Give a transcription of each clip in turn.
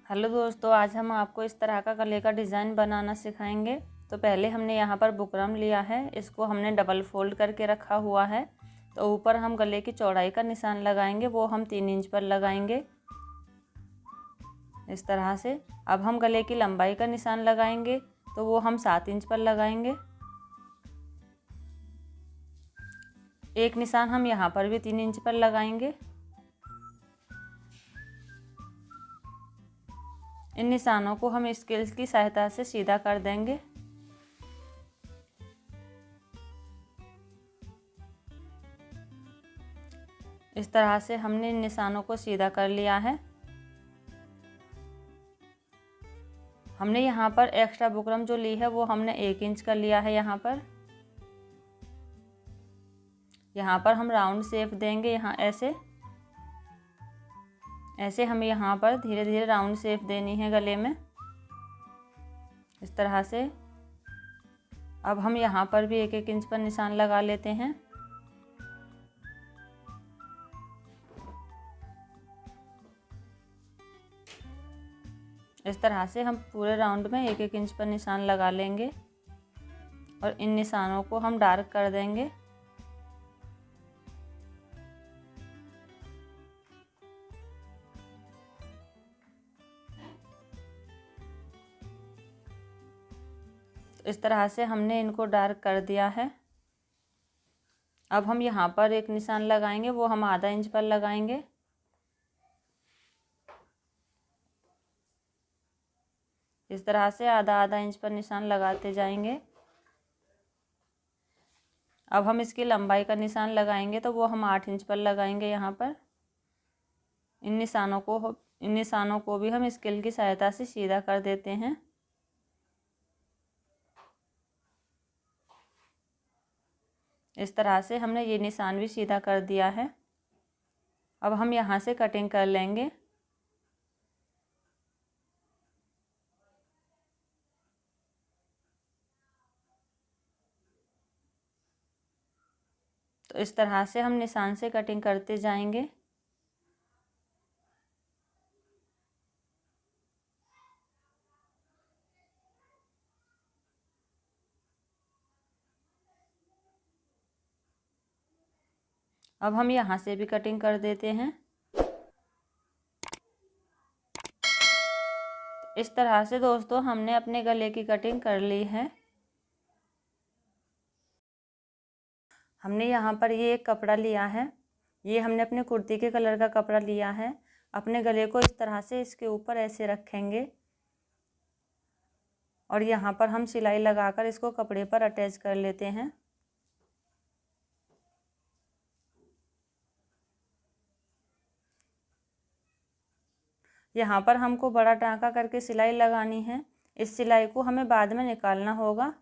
Hello दोस्तों, आज हम आपको इस तरह का गले का डिज़ाइन बनाना सिखाएंगे। तो पहले हमने यहाँ पर बुकरम लिया है, इसको हमने डबल फोल्ड करके रखा हुआ है। तो ऊपर हम गले की चौड़ाई का निशान लगाएंगे, वो हम 3 इंच पर लगाएंगे इस तरह से। अब हम गले की लंबाई का निशान लगाएंगे, तो वो हम 7 इंच पर लगाएंगे। एक निशान हम यहाँ पर भी 3 इंच पर लगाएंगे। इन निशानों को हम स्केल की सहायता से सीधा कर देंगे। इस तरह से हमने इन निशानों को सीधा कर लिया है। हमने यहाँ पर एक्स्ट्रा बुकरम जो ली है वो हमने 1 इंच का लिया है। यहाँ पर हम राउंड शेप देंगे। यहाँ ऐसे हमें यहाँ पर धीरे धीरे राउंड शेप देनी है गले में, इस तरह से। अब हम यहाँ पर भी 1-1 इंच पर निशान लगा लेते हैं। इस तरह से हम पूरे राउंड में 1-1 इंच पर निशान लगा लेंगे और इन निशानों को हम डार्क कर देंगे। इस तरह से हमने इनको डार्क कर दिया है। अब हम यहाँ पर एक निशान लगाएंगे, वो हम आधा इंच पर लगाएंगे। इस तरह से आधा आधा इंच पर निशान लगाते जाएंगे। अब हम इसकी लंबाई का निशान लगाएंगे, तो वो हम 8 इंच पर लगाएंगे यहाँ पर। इन निशानों को भी हम स्केल की सहायता से सीधा कर देते हैं। इस तरह से हमने ये निशान भी सीधा कर दिया है। अब हम यहाँ से कटिंग कर लेंगे। तो इस तरह से हम निशान से कटिंग करते जाएंगे। अब हम यहाँ से भी कटिंग कर देते हैं। इस तरह से दोस्तों हमने अपने गले की कटिंग कर ली है। हमने यहाँ पर ये एक कपड़ा लिया है, ये हमने अपने कुर्ती के कलर का कपड़ा लिया है। अपने गले को इस तरह से इसके ऊपर ऐसे रखेंगे और यहाँ पर हम सिलाई लगाकर इसको कपड़े पर अटैच कर लेते हैं। यहाँ पर हमको बड़ा टाँका करके सिलाई लगानी है। इस सिलाई को हमें बाद में निकालना होगा।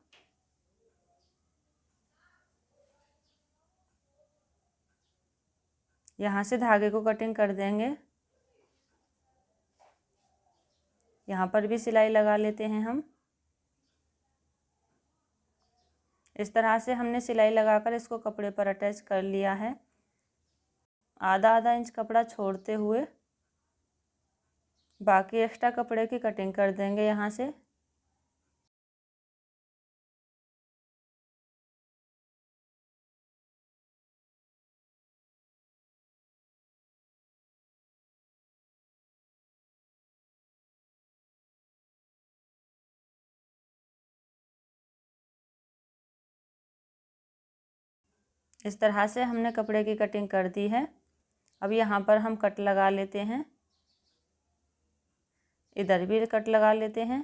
यहाँ से धागे को कटिंग कर देंगे। यहाँ पर भी सिलाई लगा लेते हैं हम। इस तरह से हमने सिलाई लगाकर इसको कपड़े पर अटैच कर लिया है। आधा आधा इंच कपड़ा छोड़ते हुए बाकी एक्स्ट्रा कपड़े की कटिंग कर देंगे यहाँ से। इस तरह से हमने कपड़े की कटिंग कर दी है। अब यहाँ पर हम कट लगा लेते हैं, इधर भी कट लगा लेते हैं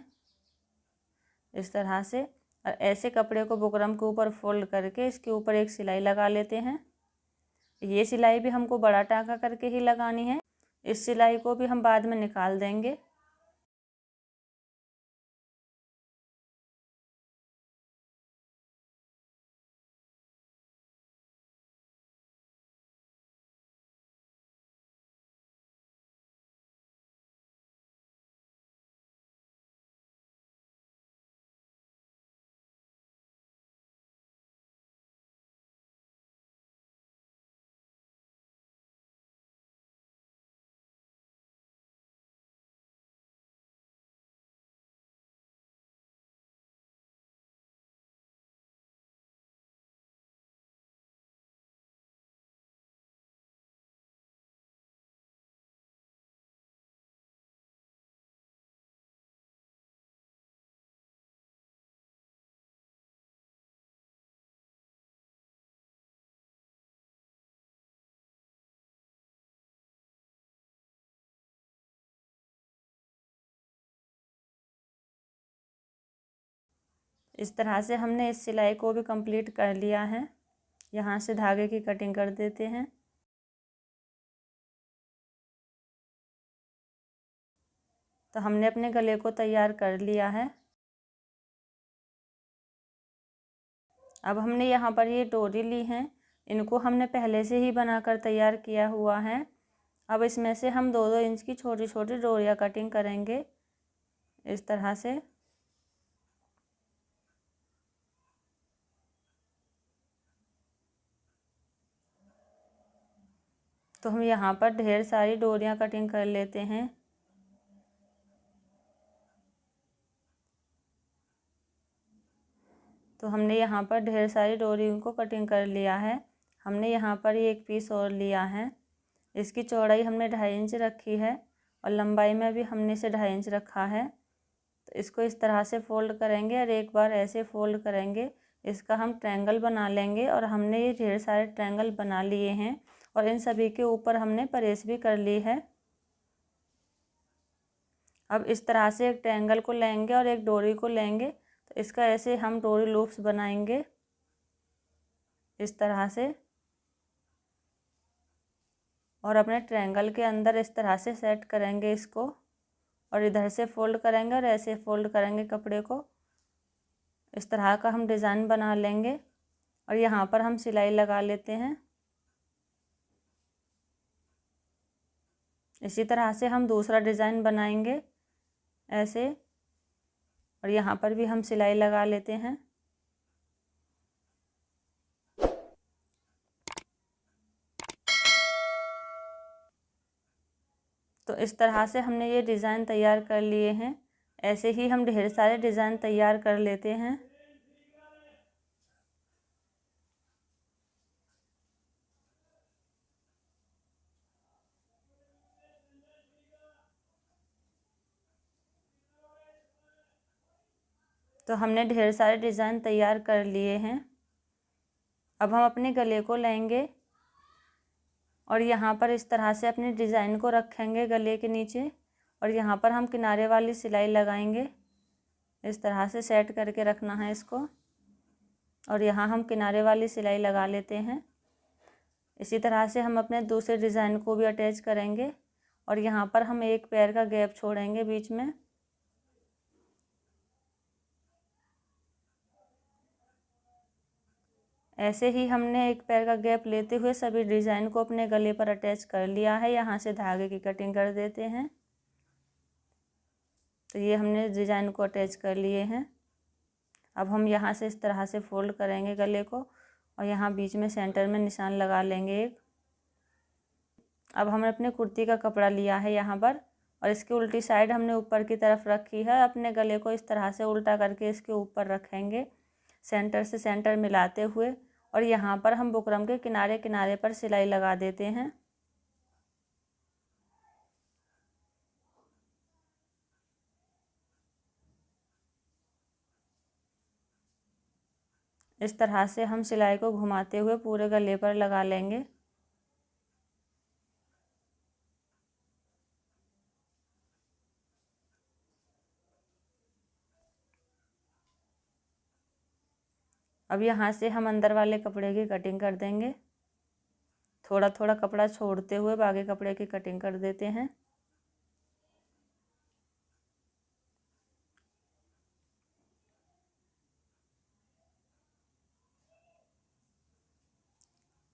इस तरह से। और ऐसे कपड़े को बुकरम के ऊपर फोल्ड करके इसके ऊपर एक सिलाई लगा लेते हैं। ये सिलाई भी हमको बड़ा टाँका करके ही लगानी है। इस सिलाई को भी हम बाद में निकाल देंगे। इस तरह से हमने इस सिलाई को भी कंप्लीट कर लिया है। यहाँ से धागे की कटिंग कर देते हैं। तो हमने अपने गले को तैयार कर लिया है। अब हमने यहाँ पर ये डोरी ली है, इनको हमने पहले से ही बनाकर तैयार किया हुआ है। अब इसमें से हम 2-2 इंच की छोटी छोटी डोरियाँ कटिंग करेंगे इस तरह से। तो हम यहाँ पर ढेर सारी डोरियाँ कटिंग कर लेते हैं। तो हमने यहाँ पर ढेर सारी डोरियों को कटिंग कर लिया है। हमने यहाँ पर ये एक पीस और लिया है। इसकी चौड़ाई हमने 2.5 इंच रखी है और लंबाई में भी हमने इसे 2.5 इंच रखा है। तो इसको इस तरह से फोल्ड करेंगे और एक बार ऐसे फोल्ड करेंगे, इसका हम ट्रायंगल बना लेंगे। और हमने ये ढेर सारे ट्रायंगल बना लिए हैं और इन सभी के ऊपर हमने प्रेस भी कर ली है। अब इस तरह से एक ट्रायंगल को लेंगे और एक डोरी को लेंगे, तो इसका ऐसे हम डोरी लूप्स बनाएंगे इस तरह से, और अपने ट्रायंगल के अंदर इस तरह से सेट करेंगे इसको। और इधर से फोल्ड करेंगे और ऐसे फोल्ड करेंगे कपड़े को। इस तरह का हम डिज़ाइन बना लेंगे और यहाँ पर हम सिलाई लगा लेते हैं। इसी तरह से हम दूसरा डिज़ाइन बनाएंगे ऐसे, और यहाँ पर भी हम सिलाई लगा लेते हैं। तो इस तरह से हमने ये डिज़ाइन तैयार कर लिए हैं। ऐसे ही हम ढेर सारे डिज़ाइन तैयार कर लेते हैं। तो हमने ढेर सारे डिज़ाइन तैयार कर लिए हैं। अब हम अपने गले को लेंगे और यहाँ पर इस तरह से अपने डिज़ाइन को रखेंगे गले के नीचे, और यहाँ पर हम किनारे वाली सिलाई लगाएंगे। इस तरह से सेट करके रखना है इसको, और यहाँ हम किनारे वाली सिलाई लगा लेते हैं। इसी तरह से हम अपने दूसरे डिज़ाइन को भी अटैच करेंगे और यहाँ पर हम एक पैर का गैप छोड़ेंगे बीच में। ऐसे ही हमने एक पैर का गैप लेते हुए सभी डिज़ाइन को अपने गले पर अटैच कर लिया है। यहाँ से धागे की कटिंग कर देते हैं। तो ये हमने डिज़ाइन को अटैच कर लिए हैं। अब हम यहाँ से इस तरह से फोल्ड करेंगे गले को और यहाँ बीच में सेंटर में निशान लगा लेंगे एक। अब हमने अपने कुर्ती का कपड़ा लिया है यहाँ पर, और इसकी उल्टी साइड हमने ऊपर की तरफ रखी है। अपने गले को इस तरह से उल्टा करके इसके ऊपर रखेंगे, सेंटर से सेंटर मिलाते हुए, और यहाँ पर हम बुकरम के किनारे किनारे पर सिलाई लगा देते हैं। इस तरह से हम सिलाई को घुमाते हुए पूरे गले पर लगा लेंगे। अब यहाँ से हम अंदर वाले कपड़े की कटिंग कर देंगे। थोड़ा थोड़ा कपड़ा छोड़ते हुए बाकी कपड़े की कटिंग कर देते हैं।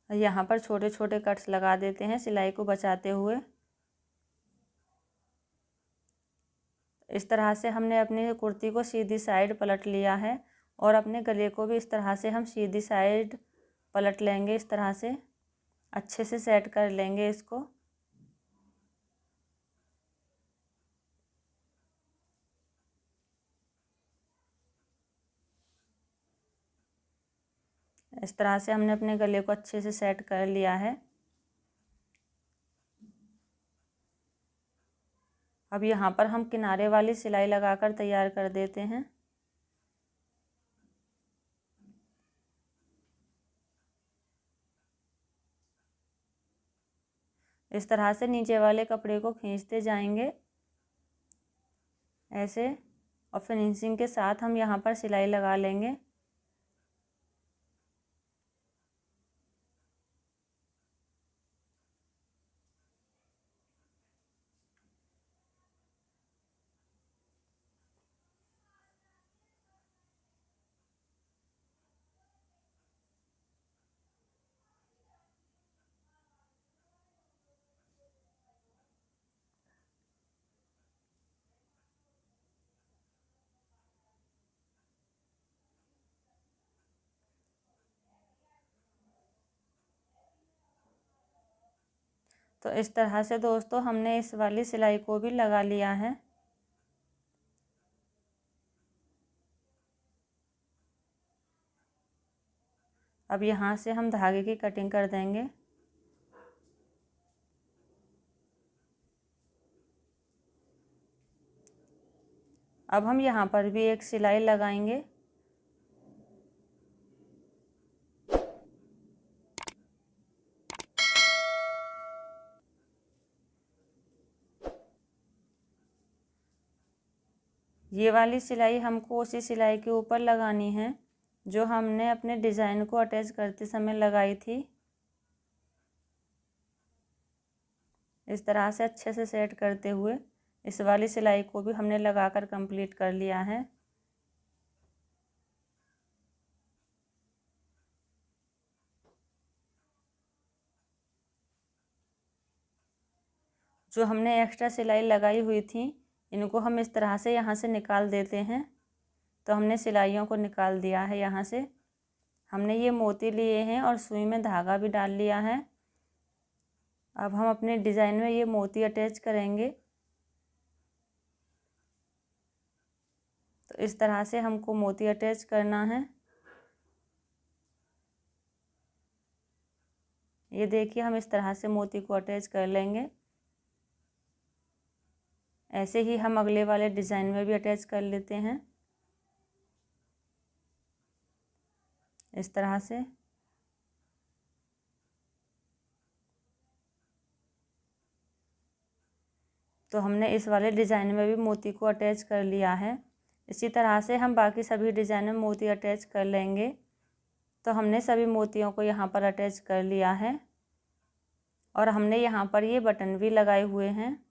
यहाँ पर छोटे छोटे कट्स लगा देते हैं सिलाई को बचाते हुए। इस तरह से हमने अपनी कुर्ती को सीधी साइड पलट लिया है, और अपने गले को भी इस तरह से हम सीधी साइड पलट लेंगे। इस तरह से अच्छे से सेट कर लेंगे इसको। इस तरह से हमने अपने गले को अच्छे से सेट कर लिया है। अब यहाँ पर हम किनारे वाली सिलाई लगाकर तैयार कर देते हैं। इस तरह से नीचे वाले कपड़े को खींचते जाएंगे ऐसे, और फिनिशिंग के साथ हम यहाँ पर सिलाई लगा लेंगे। तो इस तरह से दोस्तों हमने इस वाली सिलाई को भी लगा लिया है। अब यहाँ से हम धागे की कटिंग कर देंगे। अब हम यहाँ पर भी एक सिलाई लगाएंगे। ये वाली सिलाई हमको उसी सिलाई के ऊपर लगानी है जो हमने अपने डिज़ाइन को अटैच करते समय लगाई थी। इस तरह से अच्छे से सेट करते हुए इस वाली सिलाई को भी हमने लगाकर कंप्लीट कर लिया है। जो हमने एक्स्ट्रा सिलाई लगाई हुई थी इनको हम इस तरह से यहाँ से निकाल देते हैं। तो हमने सिलाइयों को निकाल दिया है। यहाँ से हमने ये मोती लिए हैं और सुई में धागा भी डाल लिया है। अब हम अपने डिज़ाइन में ये मोती अटैच करेंगे। तो इस तरह से हमको मोती अटैच करना है। ये देखिए हम इस तरह से मोती को अटैच कर लेंगे। ऐसे ही हम अगले वाले डिज़ाइन में भी अटैच कर लेते हैं इस तरह से। तो हमने इस वाले डिज़ाइन में भी मोती को अटैच कर लिया है। इसी तरह से हम बाकी सभी डिज़ाइन में मोती अटैच कर लेंगे। तो हमने सभी मोतियों को यहाँ पर अटैच कर लिया है और हमने यहाँ पर ये बटन भी लगाए हुए हैं।